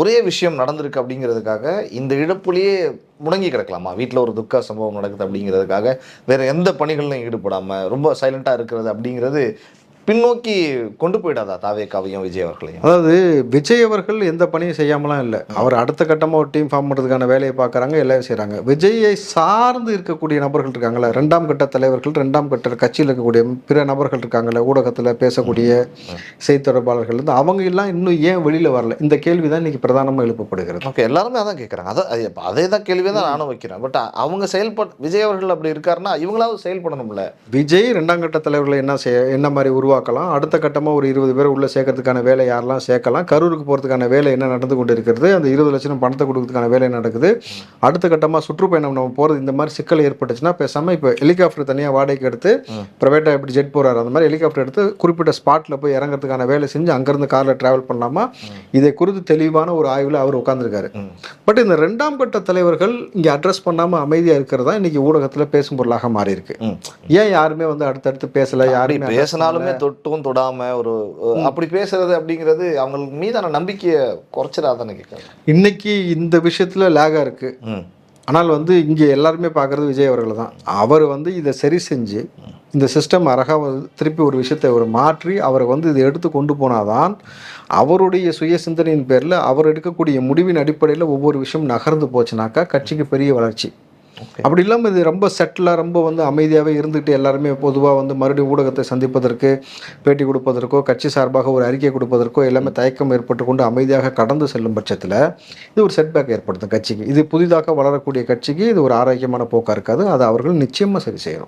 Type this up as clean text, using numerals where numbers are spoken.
ஒரே விஷயம் நடந்திருக்கு அப்படிங்கிறதுக்காக இந்த இழப்புலேயே முடங்கி கிடக்கலாமா? வீட்டில் ஒரு துக்க சம்பவம் நடக்குது அப்படிங்கிறதுக்காக வேற எந்த பணிகளிலும் ஈடுபடாமல் ரொம்ப சைலண்டாக இருக்கிறது அப்படிங்கிறது பின்னோக்கி கொண்டு போயிடாதா தாவேகாவையும் விஜய் அவர்களையும்? அதாவது விஜய் அவர்கள் எந்த பணியும் செய்யாமலாம் இல்லை. அவர் அடுத்த கட்டமாக ஒரு டீம் ஃபார்ம் பண்ணுறதுக்கான வேலையை பார்க்குறாங்க, எல்லாம் செய்கிறாங்க. விஜயை சார்ந்து இருக்கக்கூடிய நபர்கள் இருக்காங்களே, 2ஆம் கட்ட தலைவர்கள், 2ஆம் கட்ட கட்சியில் இருக்கக்கூடிய பிற நபர்கள் இருக்காங்களே, ஊடகத்தில் பேசக்கூடிய செய்தி தொடர்பாளர்கள் வந்து அவங்க எல்லாம் இன்னும் ஏன் வெளியில் வரல? இந்த கேள்வி தான் இன்னைக்கு பிரதானமாக எழுப்பப்படுகிறது. ஓகே, எல்லாருமே அதான் கேட்குறாங்க. அதே தான் கேள்வியை தான் நானும் வைக்கிறேன். பட் அவங்க விஜய் அவர்கள் அப்படி இருக்காருன்னா இவங்களாவது செயல்படணும்ல. விஜய் 2ஆம் கட்ட தலைவர்களை என்ன மாதிரி உருவாக்கலாம், அடுத்த கட்டமாக ஒரு 20 பேர் உள்ள சேர்க்கறதுக்கான வேலை யாரெல்லாம் சேர்க்கலாம், கரூருக்கு போகிறதுக்கான வேலை என்ன நடந்து கொண்டு இருக்கிறது, அந்த 20 லட்சம் பணத்தை கொடுக்கறதுக்கான வேலை நடக்குது, அடுத்த கட்டமாக சுற்றுப்பயணம் நம்ம போகிறது, இந்த மாதிரி சிக்கல் ஏற்பட்டுச்சுன்னா பேசாமல் இப்போ ஹெலிகாப்டர் தனியாக வாடகைக்கு எடுத்து ப்ரைவேட்டாக எப்படி ஜெட் போகிறாரு அந்த மாதிரி ஹெலிகாப்டர் எடுத்து குறிப்பிட்ட ஸ்பாட்டில் போய் இறங்கிறதுக்கான வேலை செஞ்சு அங்கேருந்து காரில் ட்ராவல் பண்ணலாமா, இதை குறித்து தெளிவான ஒரு ஆய்வில் அவர் உட்காந்துருக்காரு. பட் இந்த 2ஆம் கட்ட தலைவர்கள் இங்கே அட்ரஸ் பண்ணாமல் அமைதியாக இருக்கிறதா இன்னைக்கு ஊடகத்தில் பேசும் பொருளாக மாறி இருக்கு. ஏன் யாருமே வந்து அடுத்தடுத்து பேசலை, யாருமே பேசினாலுமே தொட்டும் தொடாம ஒரு அப்படி பேசுறது அப்படிங்கிறது அவங்களுக்கு மீதான நம்பிக்கையை குறைச்சிடாதான்னு கேட்குறாங்க. இன்னைக்கு இந்த விஷயத்துல லேகா இருக்கு. ஆனால் வந்து இங்கே எல்லாருமே பார்க்குறது விஜய் அவர்கள் தான். அவர் வந்து இதை சரி செஞ்சு இந்த சிஸ்டம் அழகாக திருப்பி ஒரு விஷயத்தை அவர் மாற்றி அவரை வந்து இதை எடுத்து கொண்டு போனாதான் அவருடைய சுய சிந்தனையின் பேரில் அவர் எடுக்கக்கூடிய முடிவின் அடிப்படையில் ஒவ்வொரு விஷயம் நகர்ந்து போச்சுனாக்கா கட்சிக்கு பெரிய வளர்ச்சி. அப்படி இல்லாமல் இது ரொம்ப செட்டிலாக ரொம்ப வந்து அமைதியாகவே இருந்துகிட்டு எல்லாருமே பொதுவாக வந்து மறுபடியும் ஊடகத்தை சந்திப்பதற்கு, பேட்டி கொடுப்பதற்கோ, கட்சி சார்பாக ஒரு அறிக்கை கொடுப்பதற்கோ எல்லாமே தயக்கம் ஏற்பட்டு கொண்டு அமைதியாக கடந்து செல்லும் பட்சத்தில் இது ஒரு செட்பேக் ஏற்படுத்தும் கட்சிக்கு. இது புதிதாக வளரக்கூடிய கட்சிக்கு இது ஒரு ஆரோக்கியமான போக்காக இருக்காது. அதை அவர்கள் நிச்சயமாக சரி செய்யணும்.